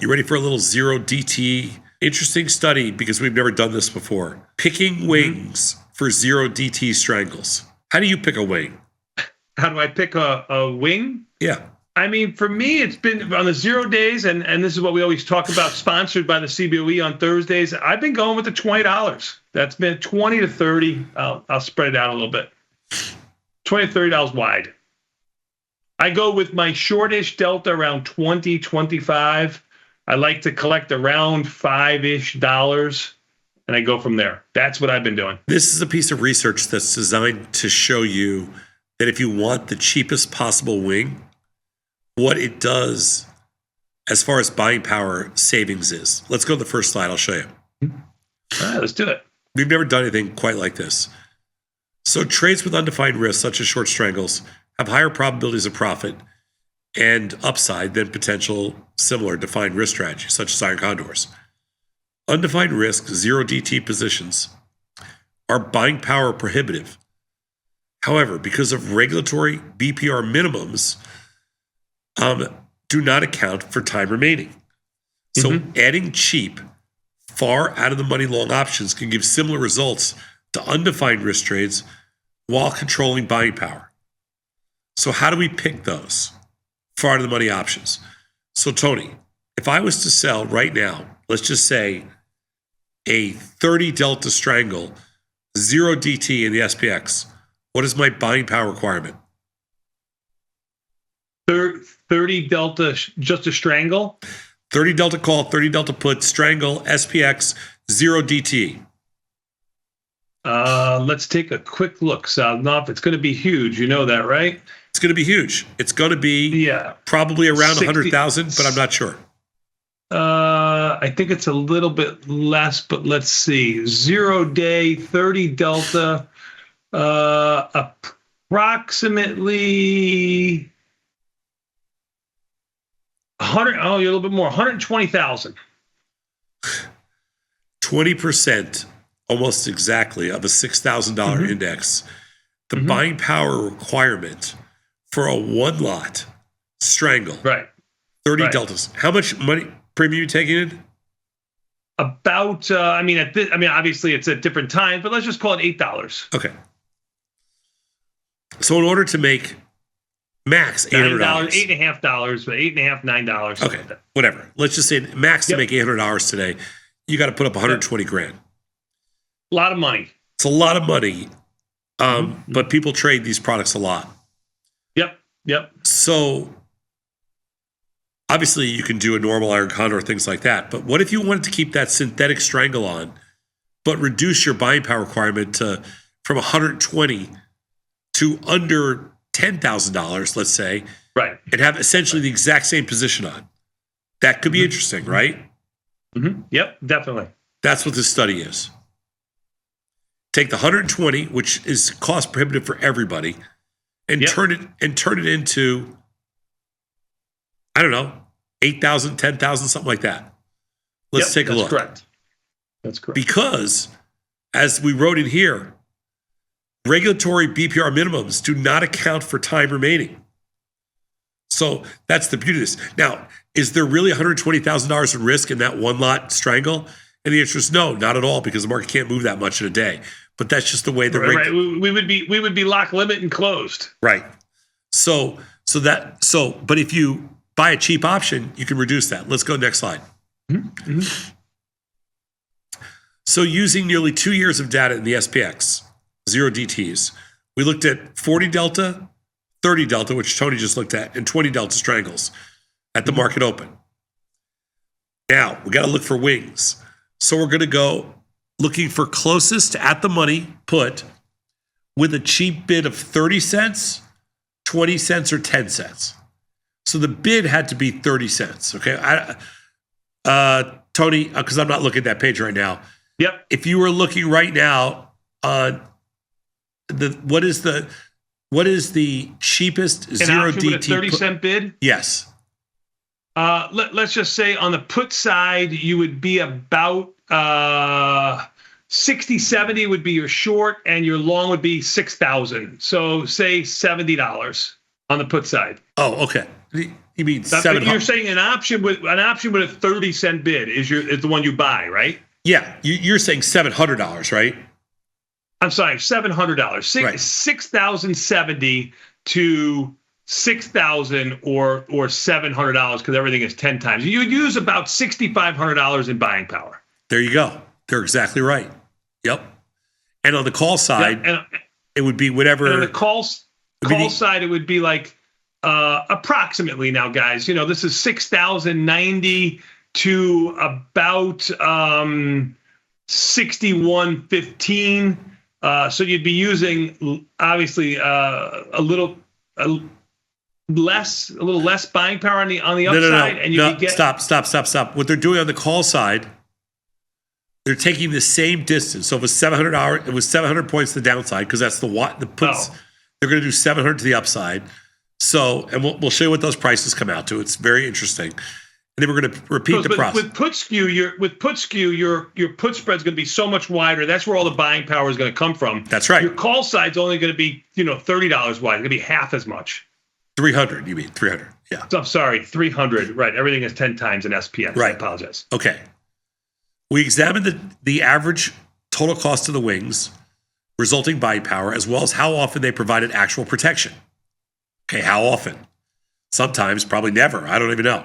You ready for a little zero DTE? Interesting study because we've never done this before. Picking wings for zero DTE strangles. How do you pick a wing? How do I pick a wing? Yeah. I mean, for me, it's been on the 0 days, and this is what we always talk about, sponsored by the CBOE on Thursdays. I've been going with the $20. That's been 20 to 30. I'll spread it out a little bit. $20 to $30 wide. I go with my shortish delta around 20, 25. I like to collect around $5-ish, and I go from there. That's what I've been doing. This is a piece of research that's designed to show you that if you want the cheapest possible wing, what it does as far as buying power savings is. Let's go to the first slide. I'll show you. All right, let's do it. We've never done anything quite like this. So trades with undefined risk, such as short strangles, have higher probabilities of profit and upside than potential similar defined risk strategies, such as iron condors. Undefined risk, zero DT positions, are buying power prohibitive. However, because of regulatory BPR minimums, do not account for time remaining. So adding cheap, far out of the money long options can give similar results to undefined risk trades while controlling buying power. So how do we pick those far out of the money options? So Tony, if I was to sell right now, let's just say a 30 delta strangle, zero DT in the SPX, what is my buying power requirement? 30 delta, just a strangle? 30 delta call, 30 delta put, strangle, SPX, zero DT. Let's take a quick look, Sal. Not if it's going to be huge. You know that, right? It's going to be huge. It's going to be probably around 100,000, but I'm not sure. I think it's a little bit less, but let's see. 0 day, 30 delta, approximately 100. Oh, you're a little bit more. 120,000. 20%, almost exactly, of a $6,000 index. The buying power requirement for a one lot strangle, 30 deltas. How much money premium you taking in? About, obviously it's at different times, but let's just call it $8. Okay. So in order to make max $800, $8.50, but $8.50, $9. Okay, whatever. Let's just say max to make $800 today, you got to put up 120 grand. A lot of money. It's a lot of money, but people trade these products a lot. Yep. So obviously you can do a normal iron condor or things like that, but what if you wanted to keep that synthetic strangle on, but reduce your buying power requirement from 120 to under $10,000, let's say, and have essentially the exact same position on? That could be interesting, right? Yep, definitely. That's what this study is. Take the 120, which is cost prohibitive for everybody, and turn it into, I don't know, 8,000, 10,000, something like that. Let's take a look. That's correct. Because, as we wrote in here, regulatory BPR minimums do not account for time remaining. So that's the beauty of this. Now, is there really $120,000 in risk in that one lot strangle? And the answer is no, not at all, because the market can't move that much in a day. But that's just the way the we would be lock, limit, and closed. Right. So but if you buy a cheap option, you can reduce that. Let's go next slide. So using nearly 2 years of data in the SPX, zero DTs, we looked at 40 delta, 30 delta, which Tony just looked at, and 20 delta strangles at the market open. Now, we got to look for wings. So we're going to go looking for closest to at the money put with a cheap bid of 30 cents, 20 cents, or 10 cents. So the bid had to be 30 cents, okay? Tony, because I'm not looking at that page right now. Yep. If you were looking right now on what is the cheapest zero DT? With a 30-cent bid? Yes. Let's just say on the put side, you would be about 60, 70 would be your short, and your long would be 6,000. So say $70 on the put side. Oh, okay. You mean You're 700? saying an option with a 30-cent bid is the one you buy, right? Yeah, you're saying $700, right? I'm sorry, $700. Right. 6,070 to 6,000 or $700 because everything is 10 times. You would use about $6,500 in buying power. There you go. They're exactly right. Yep. And on the call side, it would be whatever. And on the call side, it would be like approximately now, guys. You know, this is 6,090 to about 6,115. So you'd be using obviously a little less buying power on the upside, and you could get stop. What they're doing on the call side, they're taking the same distance. So if it was 700 points to the downside because that's the puts. Oh. They're going to do 700 to the upside. So, and we'll show you what those prices come out to. It's very interesting. And then we're going to repeat the process. With put skew, your put spread is going to be so much wider. That's where all the buying power is going to come from. That's right. Your call side's only going to be $30 wide. It's going to be half as much. 300, you mean 300? Yeah. I'm sorry, 300. Right. Everything is 10 times in SPX. Right. I apologize. Okay. We examined the average total cost of the wings, resulting buying power, as well as how often they provided actual protection. Okay, how often? Sometimes, probably never. I don't even know.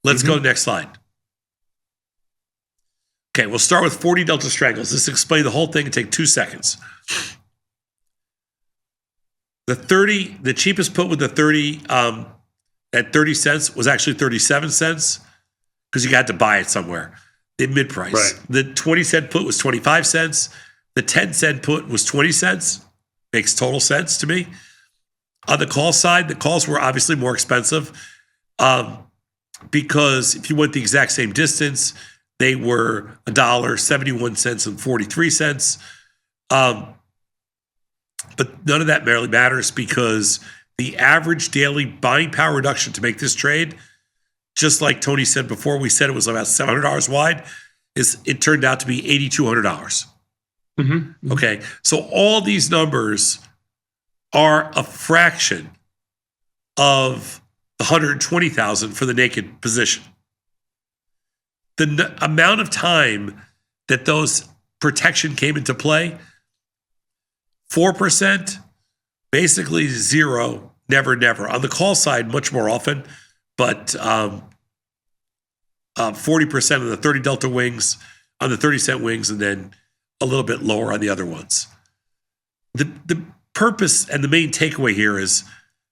Let's go next slide. Okay, we'll start with 40 delta strangles. This will explain the whole thing and take 2 seconds. The cheapest put with the 30 at 30 cents was actually 37 cents because you had to buy it somewhere. The mid price. Right. The 20-cent put was 25 cents. The 10-cent put was 20 cents. Makes total sense to me. On the call side, the calls were obviously more expensive because if you went the exact same distance, they were $1.71 and 43 cents. But none of that really matters because the average daily buying power reduction to make this trade, just like Tony said before, we said it was about $700 wide, it turned out to be $8,200. Mm-hmm. Okay, so all these numbers are a fraction of the 120,000 for the naked position. The amount of time that those protection came into play, 4%, basically zero, never. On the call side, much more often, but 40% of the 30 delta wings on the 30-cent wings, and then a little bit lower on the other ones. The purpose and the main takeaway here is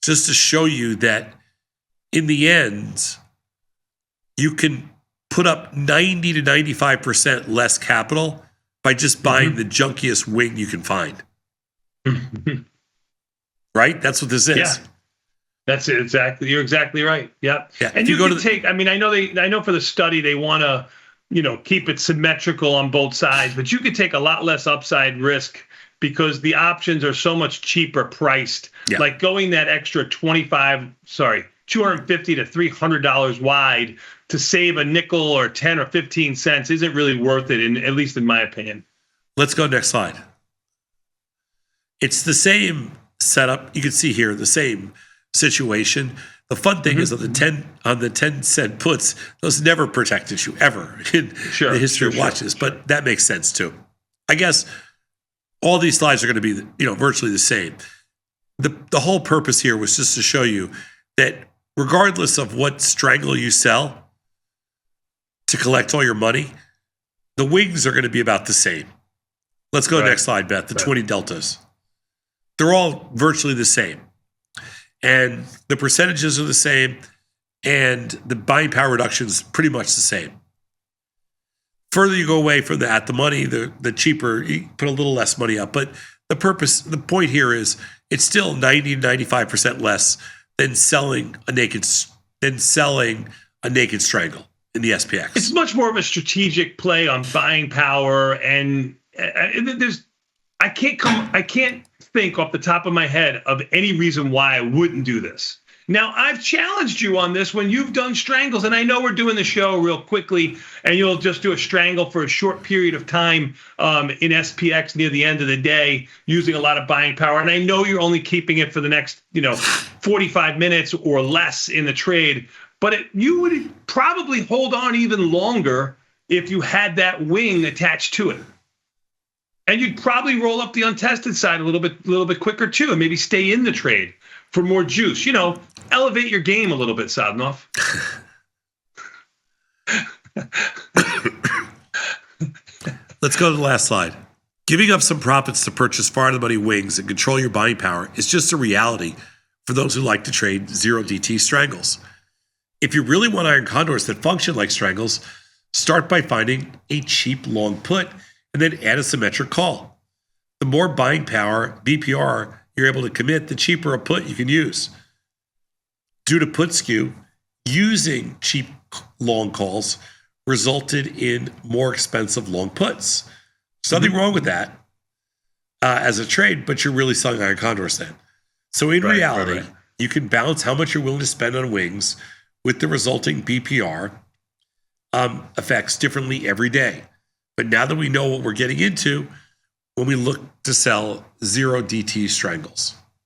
just to show you that in the end, you can put up 90 to 95% less capital by just buying the junkiest wing you can find. Right? That's what this is. Yeah. That's it. Exactly. You're exactly right. Yeah. And you can take, I know for the study, they want to, keep it symmetrical on both sides, but you could take a lot less upside risk because the options are so much cheaper priced. Yeah. Like going that extra $250 to $300 wide to save a nickel or 10 or 15 cents isn't really worth it, at least in my opinion. Let's go next slide. It's the same setup. You can see here the same situation. The fun thing is on the 10-cent puts, those never protected you ever in the history of watches, but that makes sense too. I guess all these slides are going to be, virtually the same. The whole purpose here was just to show you that regardless of what strangle you sell to collect all your money, the wings are going to be about the same. Let's go next slide, Beth, the 20 deltas. They're all virtually the same. And the percentages are the same, and the buying power reduction is pretty much the same. Further you go away from that, the money, the cheaper, you put a little less money up. But the point here is it's still 90 to 95% less than selling a naked strangle in the SPX. It's much more of a strategic play on buying power, and I can't think off the top of my head of any reason why I wouldn't do this. Now, I've challenged you on this when you've done strangles, and I know we're doing the show real quickly, and you'll just do a strangle for a short period of time in SPX near the end of the day, using a lot of buying power. And I know you're only keeping it for the next, 45 minutes or less in the trade, but you would probably hold on even longer if you had that wing attached to it. And you'd probably roll up the untested side a little bit quicker too, and maybe stay in the trade for more juice. Elevate your game a little bit, Sadnov. Let's go to the last slide. Giving up some profits to purchase far out of the money wings and control your buying power is just a reality for those who like to trade zero DT strangles. If you really want iron condors that function like strangles, start by finding a cheap long put and then add a symmetric call. The more buying power, BPR, you're able to commit, the cheaper a put you can use. Due to put skew, using cheap long calls resulted in more expensive long puts. There's nothing wrong with that as a trade, but you're really selling iron condors then. So in reality, you can balance how much you're willing to spend on wings with the resulting BPR effects differently every day. But now that we know what we're getting into, when we look to sell zero DT strangles.